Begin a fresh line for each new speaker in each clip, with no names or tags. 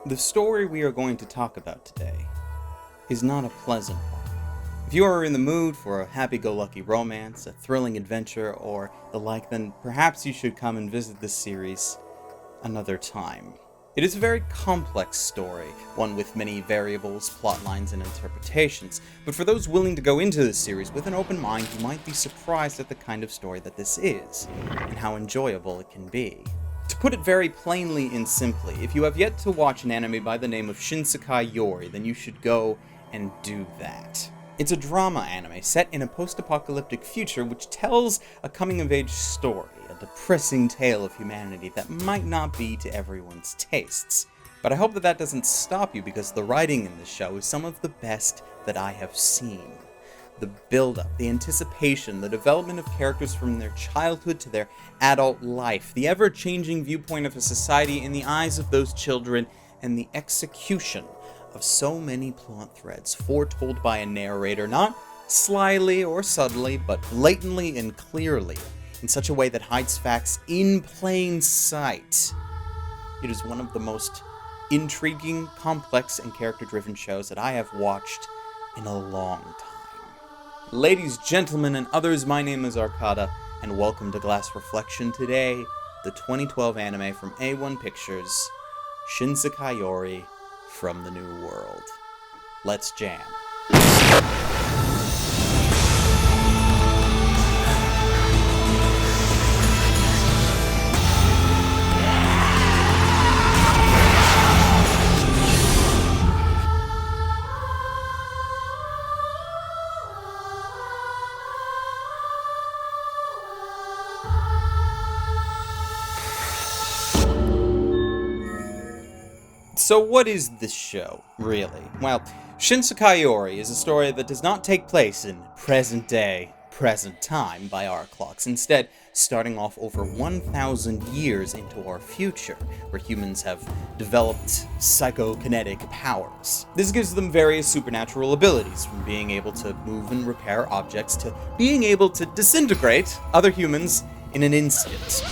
The story we are going to talk about today is not a pleasant one. If you are in the mood for a happy-go-lucky romance, a thrilling adventure, or the like, then perhaps you should come and visit this series another time. It is a very complex story, one with many variables, plot lines, and interpretations, but for those willing to go into this series with an open mind, you might be surprised at the kind of story that this is, and how enjoyable it can be. To put it very plainly and simply, if you have yet to watch an anime by the name of Shinsekai Yori, then you should go and do that. It's a drama anime set in a post-apocalyptic future which tells a coming-of-age story, a depressing tale of humanity that might not be to everyone's tastes. But I hope that doesn't stop you, because the writing in this show is some of the best that I have seen. The build-up, the anticipation, the development of characters from their childhood to their adult life, the ever-changing viewpoint of a society in the eyes of those children, and the execution of so many plot threads foretold by a narrator, not slyly or subtly, but blatantly and clearly, in such a way that hides facts in plain sight. It is one of the most intriguing, complex, and character-driven shows that I have watched in a long time. Ladies, gentlemen, and others, my name is Arcada, and welcome to Glass Reflection. Today, the 2012 anime from A1 Pictures, Shinsekai Yori, From the New World. Let's jam. So what is this show, really? Well, Shinsekai Yori is a story that does not take place in present day, present time by our clocks, instead starting off over 1,000 years into our future, where humans have developed psychokinetic powers. This gives them various supernatural abilities, from being able to move and repair objects to being able to disintegrate other humans in an instant.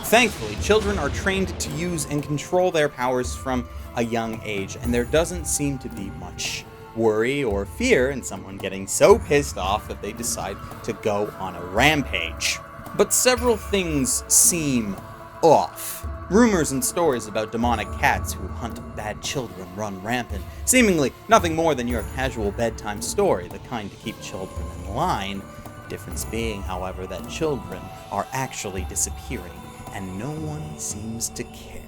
Thankfully, children are trained to use and control their powers from a young age, and there doesn't seem to be much worry or fear in someone getting so pissed off that they decide to go on a rampage. But several things seem off. Rumors and stories about demonic cats who hunt bad children run rampant, seemingly nothing more than your casual bedtime story, the kind to keep children in line. Difference being, however, that children are actually disappearing, and no one seems to care.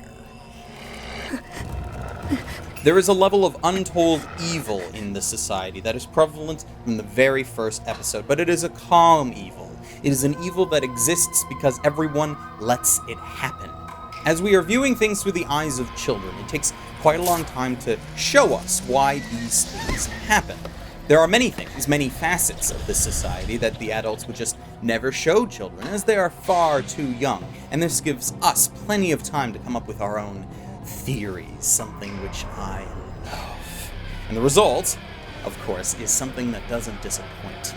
There is a level of untold evil in the society that is prevalent from the very first episode, but it is a calm evil. It is an evil that exists because everyone lets it happen. As we are viewing things through the eyes of children, it takes quite a long time to show us why these things happen. There are many things, many facets of this society that the adults would just never show children, as they are far too young, and this gives us plenty of time to come up with our own theories, something which I love. And the result, of course, is something that doesn't disappoint.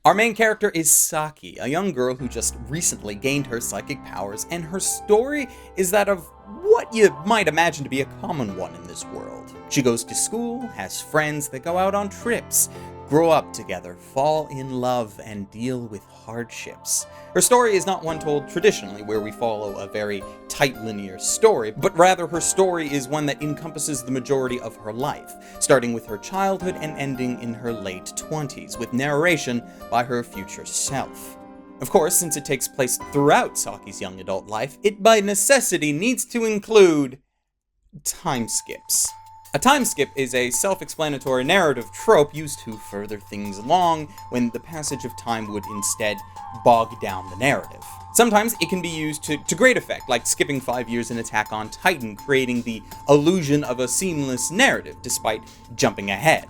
Our main character is Saki, a young girl who just recently gained her psychic powers, and her story is that of what you might imagine to be a common one in this world. She goes to school, has friends, they go out on trips, grow up together, fall in love, and deal with hardships. Her story is not one told traditionally, where we follow a very tight linear story, but rather her story is one that encompasses the majority of her life, starting with her childhood and ending in her late 20s, with narration by her future self. Of course, since it takes place throughout Saki's young adult life, it by necessity needs to include time skips. A time skip is a self-explanatory narrative trope used to further things along when the passage of time would instead bog down the narrative. Sometimes it can be used to great effect, like skipping 5 years in Attack on Titan, creating the illusion of a seamless narrative despite jumping ahead.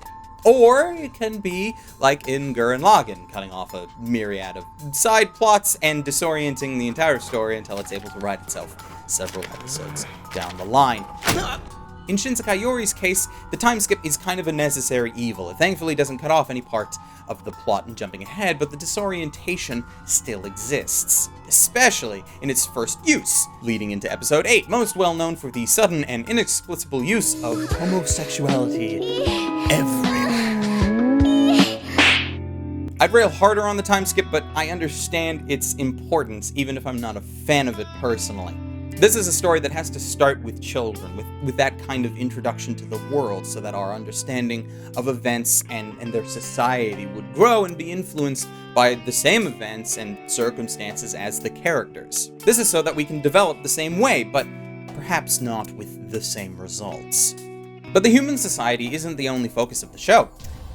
Or it can be like in Gurren Lagann, cutting off a myriad of side plots and disorienting the entire story until it's able to ride itself several episodes down the line. In Shinsekai Yori's case, the time skip is kind of a necessary evil. It thankfully doesn't cut off any part of the plot in jumping ahead, but the disorientation still exists, especially in its first use, leading into episode 8, most well known for the sudden and inexplicable use of homosexuality everywhere. I'd rail harder on the time skip, but I understand its importance, even if I'm not a fan of it personally. This is a story that has to start with children, with that kind of introduction to the world, so that our understanding of events and their society would grow and be influenced by the same events and circumstances as the characters. This is so that we can develop the same way, but perhaps not with the same results. But the human society isn't the only focus of the show.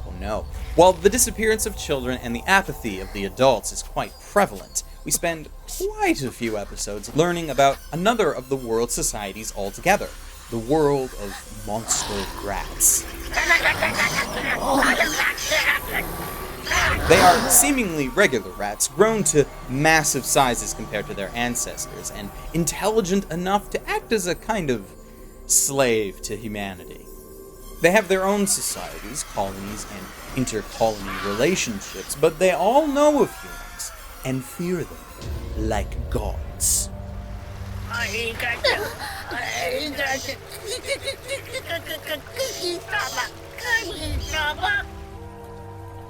Oh no. While the disappearance of children and the apathy of the adults is quite prevalent, we spend quite a few episodes learning about another of the world's societies altogether, the world of monster rats. They are seemingly regular rats, grown to massive sizes compared to their ancestors, and intelligent enough to act as a kind of slave to humanity. They have their own societies, colonies, and inter-colony relationships, but they all know of humans and fear them like gods.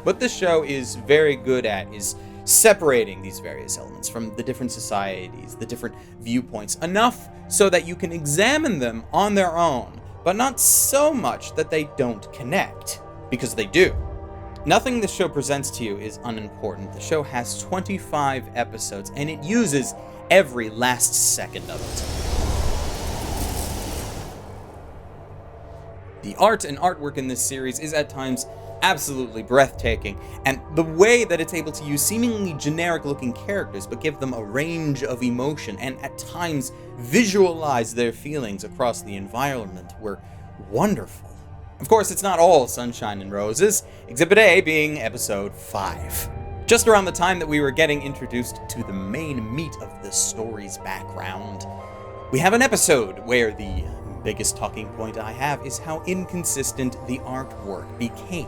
What this show is very good at is separating these various elements from the different societies, the different viewpoints, enough so that you can examine them on their own, but not so much that they don't connect, because they do. Nothing this show presents to you is unimportant. The show has 25 episodes, and it uses every last second of it. The art and artwork in this series is at times absolutely breathtaking, and the way that it's able to use seemingly generic-looking characters but give them a range of emotion and at times visualize their feelings across the environment were wonderful. Of course, it's not all sunshine and roses, Exhibit A being episode 5. Just around the time that we were getting introduced to the main meat of the story's background, we have an episode where the biggest talking point I have is how inconsistent the artwork became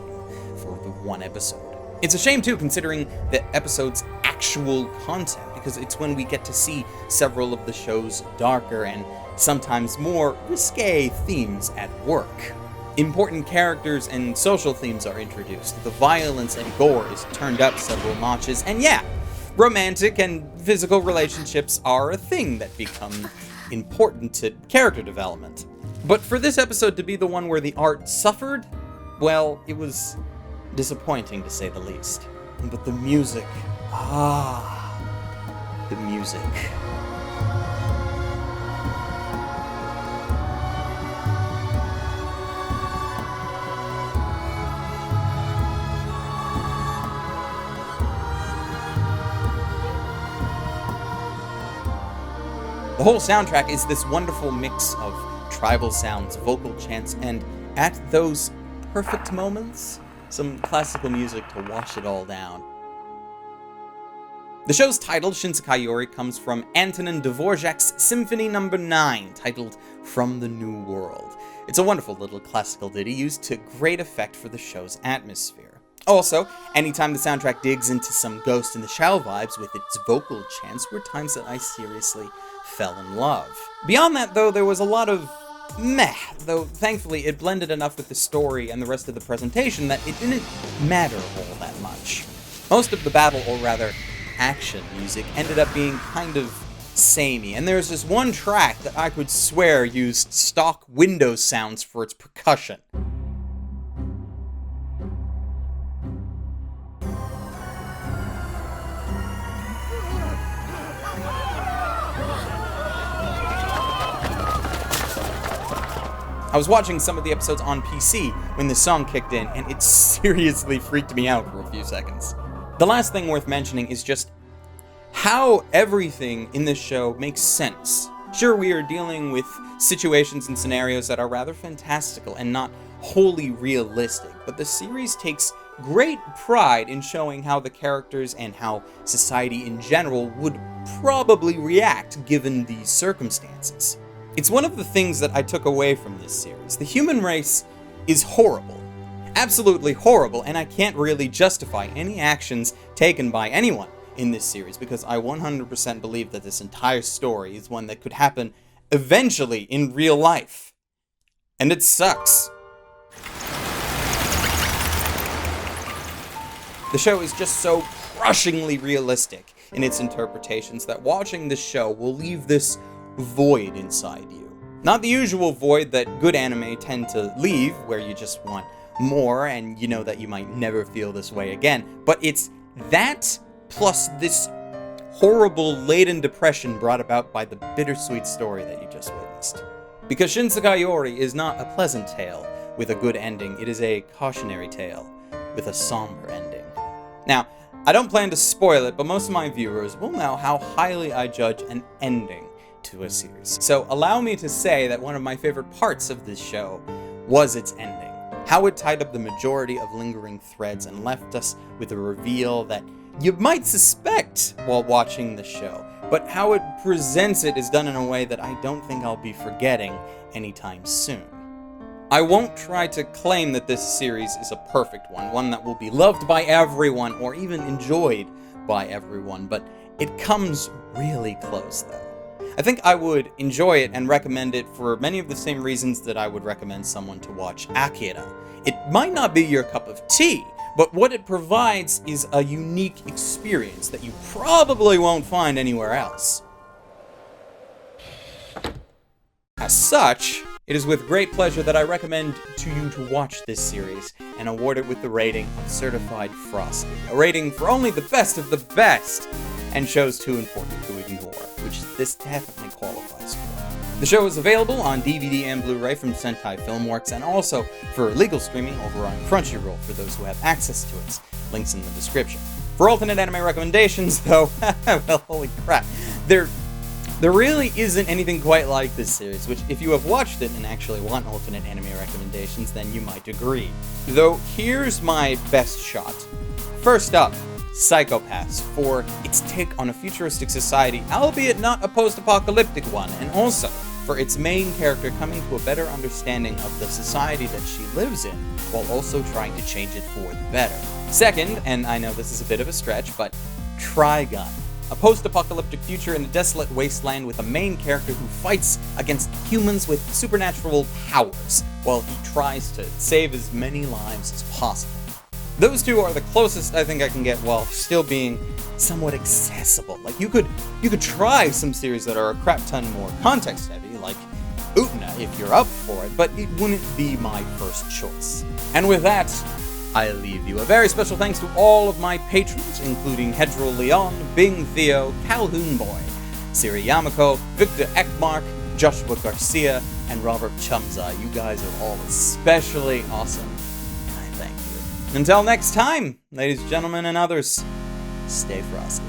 for the one episode. It's a shame too, considering the episode's actual content, because it's when we get to see several of the show's darker and sometimes more risque themes at work. Important characters and social themes are introduced, the violence and gore is turned up several notches, and yeah, romantic and physical relationships are a thing that become important to character development. But for this episode to be the one where the art suffered, well, it was disappointing to say the least. But the music, the music. The whole soundtrack is this wonderful mix of tribal sounds, vocal chants, and at those perfect moments, some classical music to wash it all down. The show's title, Shinsekai Yori, comes from Antonin Dvorak's Symphony No. 9, titled From the New World. It's a wonderful little classical ditty used to great effect for the show's atmosphere. Also, anytime the soundtrack digs into some Ghost in the Shell vibes with its vocal chants were times that I seriously fell in love. Beyond that, though, there was a lot of meh, though thankfully it blended enough with the story and the rest of the presentation that it didn't matter all that much. Most of the battle, or rather action music, ended up being kind of samey, and there's this one track that I could swear used stock Windows sounds for its percussion. I was watching some of the episodes on PC when this song kicked in, and it seriously freaked me out for a few seconds. The last thing worth mentioning is just how everything in this show makes sense. Sure, we are dealing with situations and scenarios that are rather fantastical and not wholly realistic, but the series takes great pride in showing how the characters and how society in general would probably react given these circumstances. It's one of the things that I took away from this series. The human race is horrible. Absolutely horrible, and I can't really justify any actions taken by anyone in this series because I 100% believe that this entire story is one that could happen eventually in real life. And it sucks. The show is just so crushingly realistic in its interpretations that watching this show will leave this void inside you. Not the usual void that good anime tend to leave, where you just want more and you know that you might never feel this way again, but it's that plus this horrible laden depression brought about by the bittersweet story that you just witnessed. Because Shinsekai Yori is not a pleasant tale with a good ending, it is a cautionary tale with a somber ending. Now, I don't plan to spoil it, but most of my viewers will know how highly I judge an ending to a series. So allow me to say that one of my favorite parts of this show was its ending. How it tied up the majority of lingering threads and left us with a reveal that you might suspect while watching the show, but how it presents it is done in a way that I don't think I'll be forgetting anytime soon. I won't try to claim that this series is a perfect one that will be loved by everyone or even enjoyed by everyone, but it comes really close though. I think I would enjoy it and recommend it for many of the same reasons that I would recommend someone to watch Akira. It might not be your cup of tea, but what it provides is a unique experience that you probably won't find anywhere else. As such, it is with great pleasure that I recommend to you to watch this series and award it with the rating of Certified Frosty, a rating for only the best of the best, and shows too important to ignore, which this definitely qualifies for. The show is available on DVD and Blu-ray from Sentai Filmworks, and also for legal streaming over on Crunchyroll for those who have access to it. Links in the description. For alternate anime recommendations, though, well, holy crap, there really isn't anything quite like this series, which if you have watched it and actually want alternate anime recommendations, then you might agree. Though here's my best shot. First up, Psychopaths, for its take on a futuristic society, albeit not a post-apocalyptic one, and also for its main character coming to a better understanding of the society that she lives in, while also trying to change it for the better. Second, and I know this is a bit of a stretch, but Trigun, a post-apocalyptic future in a desolate wasteland with a main character who fights against humans with supernatural powers, while he tries to save as many lives as possible. Those two are the closest I think I can get while still being somewhat accessible. Like, you could try some series that are a crap ton more context heavy, like Utena, if you're up for it, but it wouldn't be my first choice. And with that, I leave you. A very special thanks to all of my patrons, including Hedril Leon, Bing Theo, Calhoun Boy, Siri Yamako, Victor Ekmark, Joshua Garcia, and Robert Chumza. You guys are all especially awesome, and I thank you. Until next time, ladies, gentlemen, and others, stay frosty.